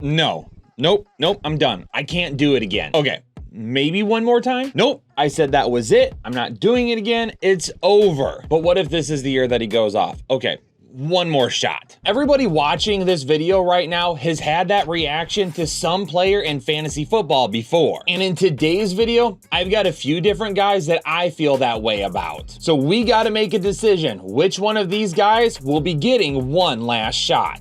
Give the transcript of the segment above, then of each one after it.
No. Nope. I'm done. I can't do it again. Okay. Maybe one more time? Nope. I said that was it. I'm not doing it again. It's over. But what if this is the year that he goes off? Okay. One more shot. Everybody watching this video right now has had that reaction to some player in fantasy football before. And in today's video, I've got a few different guys that I feel that way about. So we got to make a decision. Which one of these guys will be getting one last shot?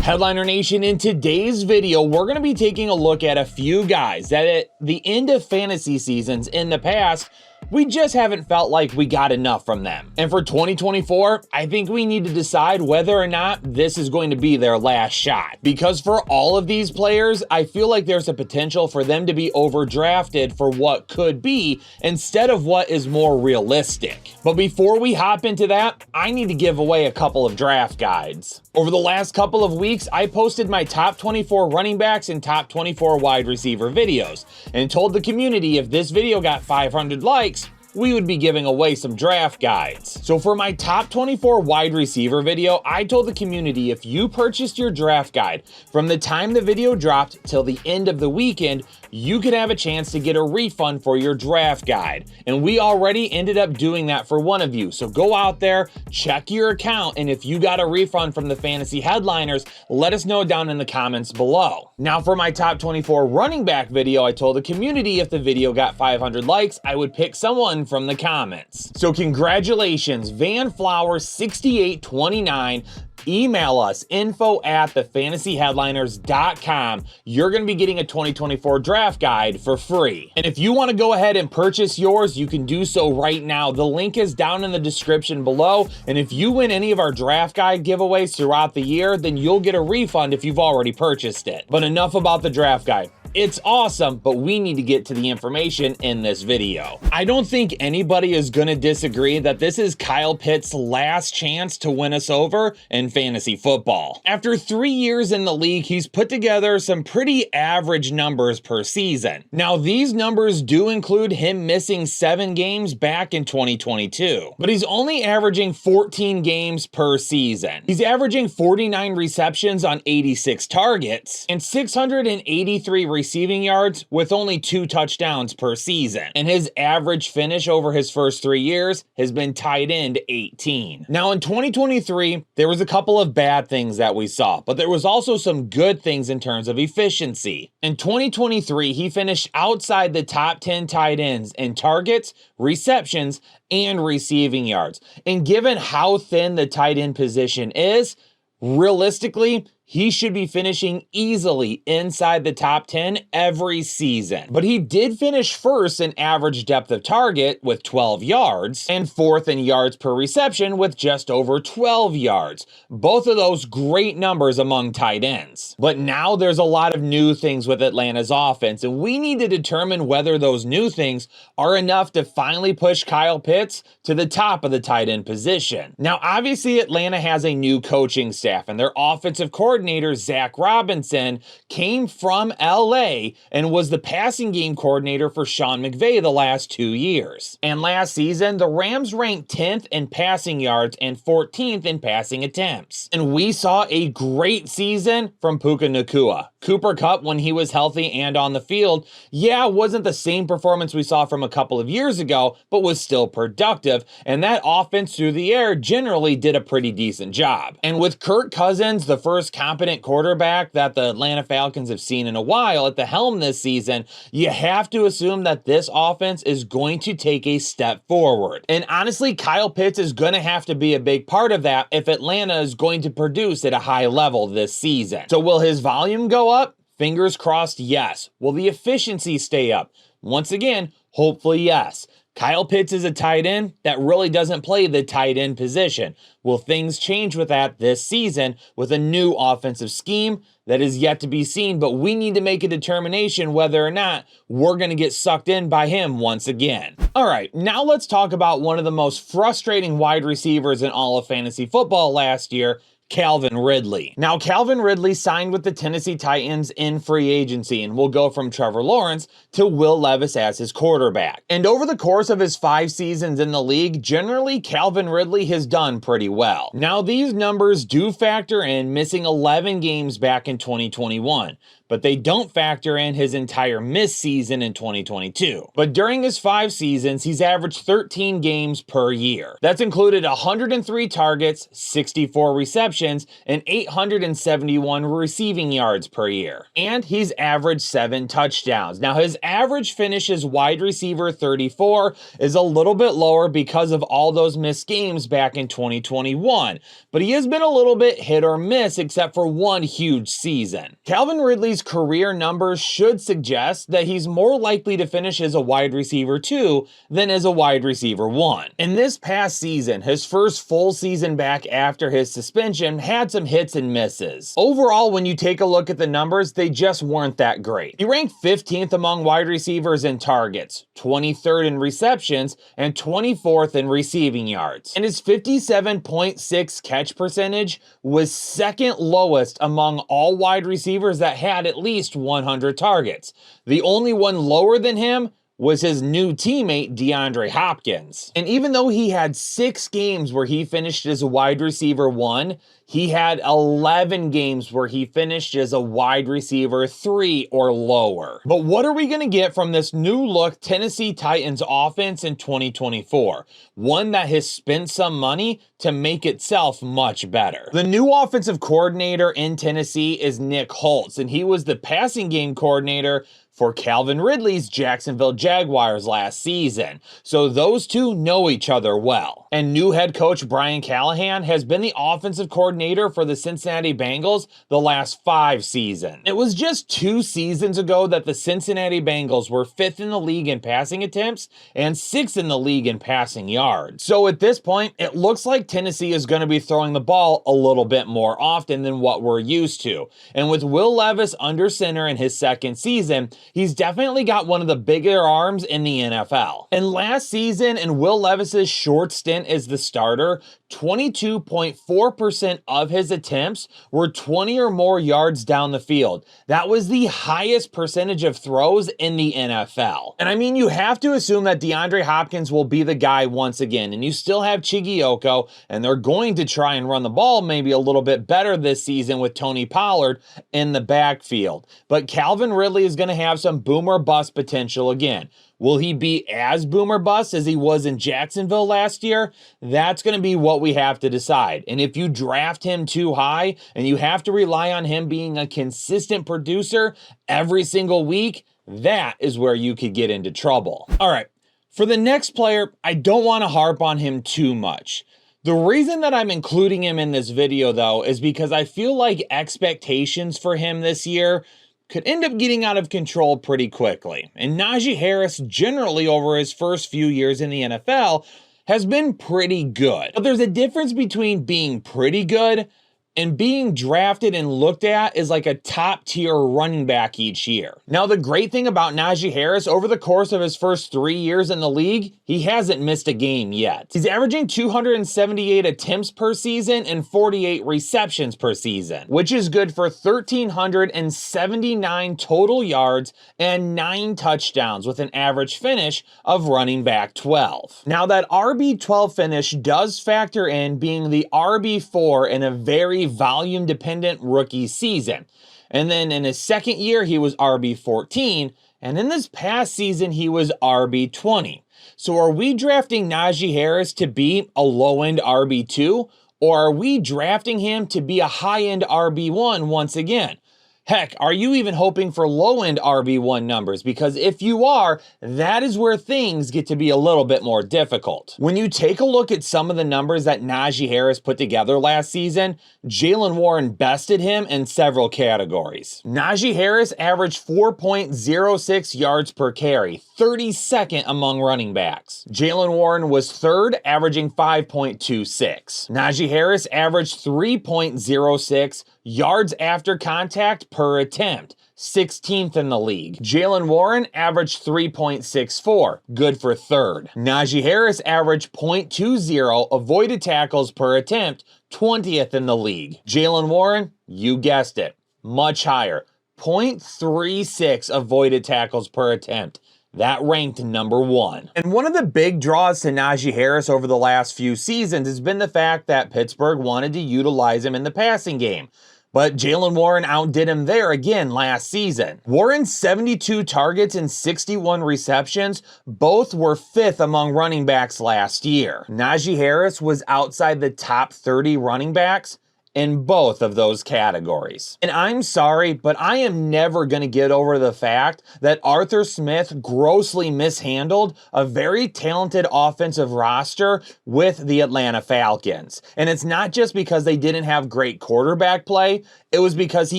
Headliner Nation, in today's video, we're going to be taking a look at a few guys that at the end of fantasy seasons in the past, we just haven't felt like we got enough from them. And for 2024, I think we need to decide whether or not this is going to be their last shot. Because for all of these players, I feel like there's a potential for them to be overdrafted for what could be instead of what is more realistic. But before we hop into that, I need to give away a couple of draft guides. Over the last couple of weeks, I posted my top 24 running backs and top 24 wide receiver videos and told the community if this video got 500 likes, we would be giving away some draft guides. So for my top 24 wide receiver video, I told the community if you purchased your draft guide from the time the video dropped till the end of the weekend, you could have a chance to get a refund for your draft guide. And we already ended up doing that for one of you. So go out there, check your account, and if you got a refund from the fantasy headliners, let us know down in the comments below. Now for my top 24 running back video, I told the community if the video got 500 likes, I would pick someone from the comments. So congratulations, VanFlower6829. Email us info@thefantasyheadliners.com. You're going to be getting a 2024 draft guide for free. And if you want to go ahead and purchase yours, you can do so right now. The link is down in the description below. And if you win any of our draft guide giveaways throughout the year, then you'll get a refund if you've already purchased it. But enough about the draft guide. It's awesome, but we need to get to the information in this video. I don't think anybody is going to disagree that this is Kyle Pitts' last chance to win us over in fantasy football. After 3 years in the league, he's put together some pretty average numbers per season. Now, these numbers do include him missing 7 games back in 2022, but he's only averaging 14 games per season. He's averaging 49 receptions on 86 targets and 683 receiving yards with only 2 touchdowns per season. And his average finish over his first 3 years has been tight end 18. Now in 2023, there was a couple of bad things that we saw, but there was also some good things in terms of efficiency. In 2023, he finished outside the top 10 tight ends in targets, receptions, and receiving yards. And given how thin the tight end position is, realistically, he should be finishing easily inside the top 10 every season. But he did finish first in average depth of target with 12 yards and fourth in yards per reception with just over 12 yards. Both of those great numbers among tight ends. But now there's a lot of new things with Atlanta's offense, and we need to determine whether those new things are enough to finally push Kyle Pitts to the top of the tight end position. Now, obviously, Atlanta has a new coaching staff, and their offensive coordinator, Zach Robinson, came from LA and was the passing game coordinator for Sean McVay the last 2 years. And last season, the Rams ranked 10th in passing yards and 14th in passing attempts. And we saw a great season from Puka Nacua. Cooper Kupp, when he was healthy and on the field, yeah, wasn't the same performance we saw from a couple of years ago, but was still productive. And that offense through the air generally did a pretty decent job. And with Kirk Cousins, the first competent quarterback that the Atlanta Falcons have seen in a while at the helm this season, you have to assume that this offense is going to take a step forward. And honestly, Kyle Pitts is going to have to be a big part of that if Atlanta is going to produce at a high level this season. So will his volume go up? Fingers crossed, yes. Will the efficiency stay up? Once again, hopefully yes. Kyle Pitts is a tight end that really doesn't play the tight end position. Will things change with that this season with a new offensive scheme? That is yet to be seen, but we need to make a determination whether or not we're going to get sucked in by him once again. All right, now let's talk about one of the most frustrating wide receivers in all of fantasy football last year, Calvin Ridley. Now, Calvin Ridley signed with the Tennessee Titans in free agency and will go from Trevor Lawrence to Will Levis as his quarterback. And over the course of his 5 seasons in the league, generally Calvin Ridley has done pretty well. Now, these numbers do factor in missing 11 games back in 2021. But they don't factor in his entire missed season in 2022. But during his 5 seasons, he's averaged 13 games per year. That's included 103 targets, 64 receptions, and 871 receiving yards per year. And he's averaged 7 touchdowns. Now, his average finish as wide receiver 34 is a little bit lower because of all those missed games back in 2021. But he has been a little bit hit or miss except for one huge season. Calvin Ridley's career numbers should suggest that he's more likely to finish as a wide receiver 2 than as a wide receiver 1. In this past season, his first full season back after his suspension had some hits and misses. Overall, when you take a look at the numbers, they just weren't that great. He ranked 15th among wide receivers in targets, 23rd in receptions, and 24th in receiving yards. And his 57.6 catch percentage was second lowest among all wide receivers that had at least 100 targets. The only one lower than him was his new teammate DeAndre Hopkins. And even though he had 6 games where he finished as a wide receiver 1, he had 11 games where he finished as a wide receiver 3 or lower. But what are we going to get from this new look Tennessee Titans offense in 2024? One that has spent some money to make itself much better. The new offensive coordinator in Tennessee is Nick Holtz, and he was the passing game coordinator for Calvin Ridley's Jacksonville Jaguars last season. So those two know each other well. And new head coach Brian Callahan has been the offensive coordinator for the Cincinnati Bengals the last 5 seasons. It was just 2 seasons ago that the Cincinnati Bengals were 5th in the league in passing attempts and 6th in the league in passing yards. So at this point, it looks like Tennessee is going to be throwing the ball a little bit more often than what we're used to. And with Will Levis under center in his 2nd season, he's definitely got one of the bigger arms in the NFL. And last season, in Will Levis's short stint as the starter, 22.4% of his attempts were 20 or more yards down the field. That was the highest percentage of throws in the NFL. And I mean, you have to assume that DeAndre Hopkins will be the guy once again, and you still have Chigioco, and they're going to try and run the ball maybe a little bit better this season with Tony Pollard in the backfield. But Calvin Ridley is going to have some boom or bust potential again. Will he be as boom or bust as he was in Jacksonville last year? That's going to be what we have to decide. And if you draft him too high and you have to rely on him being a consistent producer every single week, that is where you could get into trouble. All right, for the next player, I don't want to harp on him too much. The reason that I'm including him in this video, though, is because I feel like expectations for him this year could end up getting out of control pretty quickly. And Najee Harris, generally over his first few years in the NFL, has been pretty good. But there's a difference between being pretty good and being drafted and looked at as like a top tier running back each year. Now, the great thing about Najee Harris, over the course of his first 3 years in the league, he hasn't missed a game yet. He's averaging 278 attempts per season and 48 receptions per season, which is good for 1,379 total yards and 9 touchdowns with an average finish of running back 12. Now, that RB12 finish does factor in being the RB4 in a very volume-dependent rookie season. And then in his 2nd year, he was RB14, and in this past season, he was RB20. So are we drafting Najee Harris to be a low-end RB2, or are we drafting him to be a high-end RB1 once again? Heck, are you even hoping for low-end RB1 numbers? Because if you are, that is where things get to be a little bit more difficult. When you take a look at some of the numbers that Najee Harris put together last season, Jaylen Warren bested him in several categories. Najee Harris averaged 4.06 yards per carry, 32nd among running backs. Jaylen Warren was 3rd, averaging 5.26. Najee Harris averaged 3.06 Yards after contact per attempt, 16th in the league. Jaylen Warren averaged 3.64, good for 3rd. Najee Harris averaged 0.20 avoided tackles per attempt, 20th in the league. Jaylen Warren, you guessed it, much higher, 0.36 avoided tackles per attempt. That ranked number 1. And one of the big draws to Najee Harris over the last few seasons has been the fact that Pittsburgh wanted to utilize him in the passing game. But Jaylen Warren outdid him there again last season. Warren's 72 targets and 61 receptions, both were 5th among running backs last year. Najee Harris was outside the top 30 running backs in both of those categories. And I'm sorry, but I am never going to get over the fact that Arthur Smith grossly mishandled a very talented offensive roster with the Atlanta Falcons. And it's not just because they didn't have great quarterback play, it was because he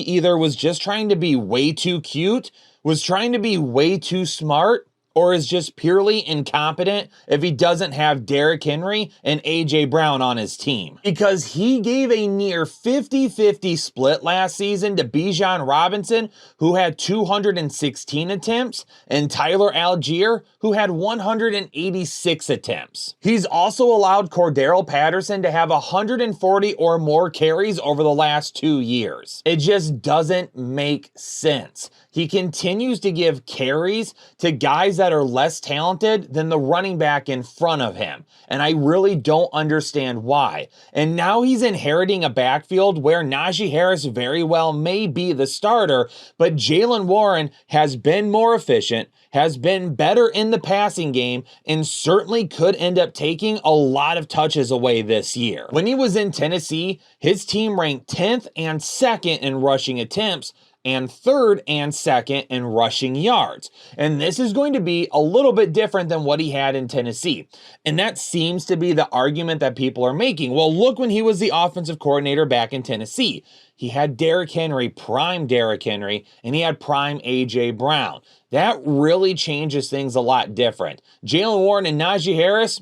either was just trying to be way too cute, was trying to be way too smart, or is just purely incompetent if he doesn't have Derrick Henry and A.J. Brown on his team. Because he gave a near 50-50 split last season to Bijan Robinson, who had 216 attempts, and Tyler Algier, who had 186 attempts. He's also allowed Cordarrelle Patterson to have 140 or more carries over the last 2 years. It just doesn't make sense. He continues to give carries to guys that are less talented than the running back in front of him, and I really don't understand why. And now he's inheriting a backfield where Najee Harris very well may be the starter, but Jaylen Warren has been more efficient, has been better in the passing game, and certainly could end up taking a lot of touches away this year. When he was in Tennessee, his team ranked 10th and 2nd in rushing attempts, and 3rd and 2nd in rushing yards. And this is going to be a little bit different than what he had in Tennessee. And that seems to be the argument that people are making. Well, look when he was the offensive coordinator back in Tennessee. He had Derrick Henry, prime Derrick Henry, and he had prime A.J. Brown. That really changes things a lot different. Jaylen Warren and Najee Harris,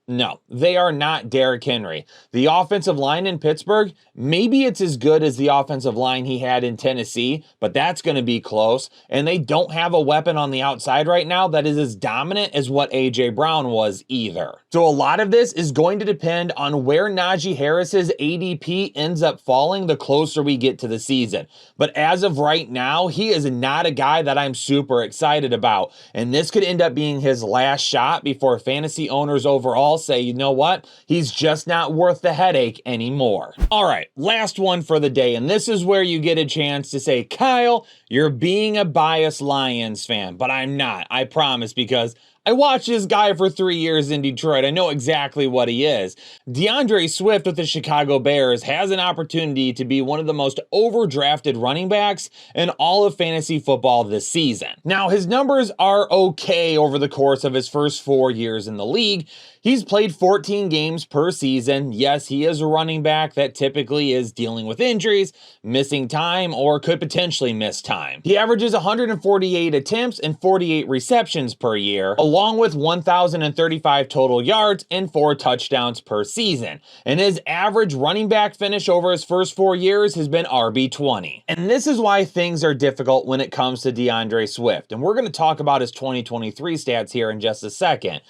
no, they are not Derrick Henry. The offensive line in Pittsburgh, maybe it's as good as the offensive line he had in Tennessee, but that's going to be close. And they don't have a weapon on the outside right now that is as dominant as what A.J. Brown was either. So a lot of this is going to depend on where Najee Harris's ADP ends up falling the closer we get to the season. But as of right now, he is not a guy that I'm super excited about. And this could end up being his last shot before fantasy owners overall say, you know what? He's just not worth the headache anymore. All right, last one for the day. And this is where you get a chance to say, Kyle, you're being a biased Lions fan, but I'm not, I promise, because I watched this guy for 3 years in Detroit. I know exactly what he is. DeAndre Swift with the Chicago Bears has an opportunity to be one of the most overdrafted running backs in all of fantasy football this season. Now, his numbers are okay over the course of his first 4 years in the league. He's played 14 games per season. Yes, he is a running back that typically is dealing with injuries, missing time, or could potentially miss time. He averages 148 attempts and 48 receptions per year, along with 1,035 total yards and 4 touchdowns per season. And his average running back finish over his first 4 years has been RB20. And this is why things are difficult when it comes to DeAndre Swift. And we're going to talk about his 2023 stats here in just a second.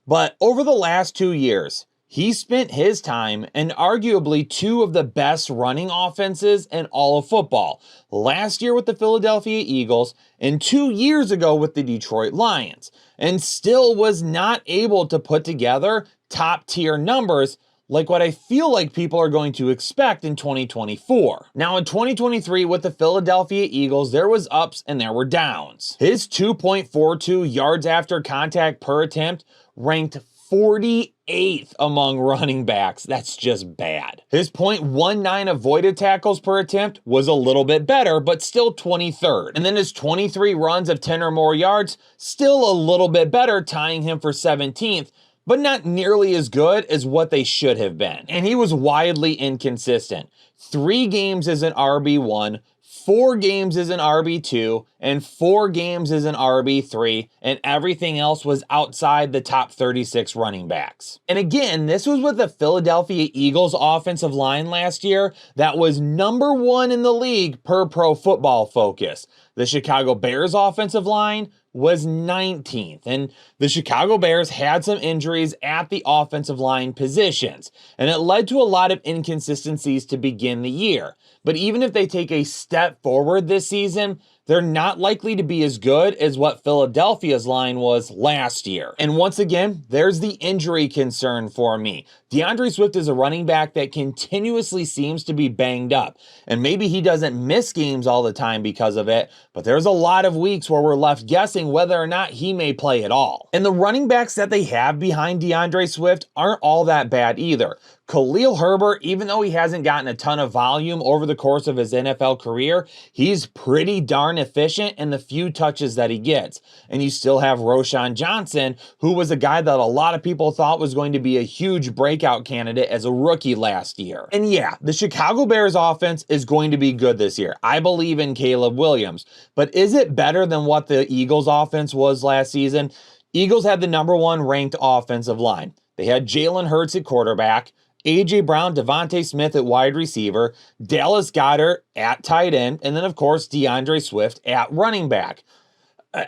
But over the last 2 years, he spent his time in arguably 2 of the best running offenses in all of football. Last year with the Philadelphia Eagles and 2 years ago with the Detroit Lions. And still was not able to put together top tier numbers like what I feel like people are going to expect in 2024. Now in 2023 with the Philadelphia Eagles, there was ups and there were downs. His 2.42 yards after contact per attempt ranked 48th among running backs. That's just bad. His 0.19 avoided tackles per attempt was a little bit better, but still 23rd. And then his 23 runs of 10 or more yards, still a little bit better, tying him for 17th, but not nearly as good as what they should have been. And he was widely inconsistent. 3 games as an RB1, 4 games as an RB2 and 4 games as an RB3, and everything else was outside the top 36 running backs. And again, this was with the Philadelphia Eagles offensive line last year that was number 1 in the league per Pro Football Focus. The Chicago Bears offensive line was 19th, and the Chicago Bears had some injuries at the offensive line positions, and it led to a lot of inconsistencies to begin the year. But even if they take a step forward this season, they're not likely to be as good as what Philadelphia's line was last year. And once again, there's the injury concern for me. DeAndre Swift is a running back that continuously seems to be banged up. And maybe he doesn't miss games all the time because of it, but there's a lot of weeks where we're left guessing whether or not he may play at all. And the running backs that they have behind DeAndre Swift aren't all that bad either. Khalil Herbert, even though he hasn't gotten a ton of volume over the course of his NFL career, he's pretty darn efficient in the few touches that he gets. And you still have Roschon Johnson, who was a guy that a lot of people thought was going to be a huge breakout candidate as a rookie last year. And yeah, the Chicago Bears offense is going to be good this year. I believe in Caleb Williams. But is it better than what the Eagles offense was last season? Eagles had the number 1 ranked offensive line. They had Jalen Hurts at quarterback, A.J. Brown, Devontae Smith at wide receiver, Dallas Goedert at tight end, and then, of course, DeAndre Swift at running back.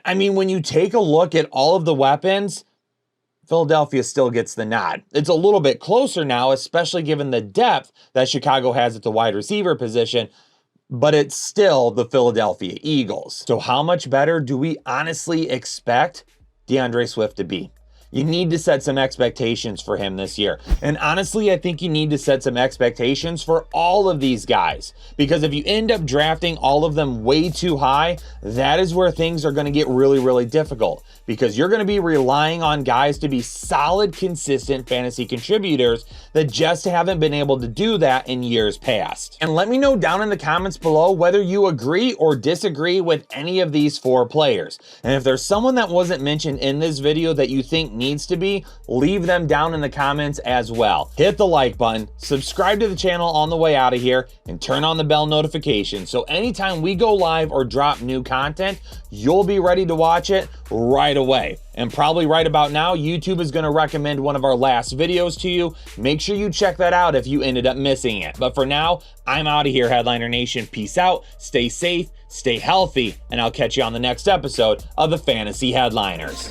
I mean, when you take a look at all of the weapons, Philadelphia still gets the nod. It's a little bit closer now, especially given the depth that Chicago has at the wide receiver position, but it's still the Philadelphia Eagles. So how much better do we honestly expect DeAndre Swift to be? You need to set some expectations for him this year. And honestly, I think you need to set some expectations for all of these guys. Because if you end up drafting all of them way too high, that is where things are going to get really, really difficult. Because you're going to be relying on guys to be solid, consistent fantasy contributors that just haven't been able to do that in years past. And let me know down in the comments below whether you agree or disagree with any of these 4 players. And if there's someone that wasn't mentioned in this video that you think needs to be, leave them down in the comments as well. Hit the like button, subscribe to the channel on the way out of here, and turn on the bell notification so anytime we go live or drop new content, you'll be ready to watch it right away. And probably right about now, YouTube is going to recommend one of our last videos to you. Make sure you check that out if you ended up missing it. But for now, I'm out of here, Headliner Nation. Peace out, stay safe, stay healthy, and I'll catch you on the next episode of the Fantasy Headliners.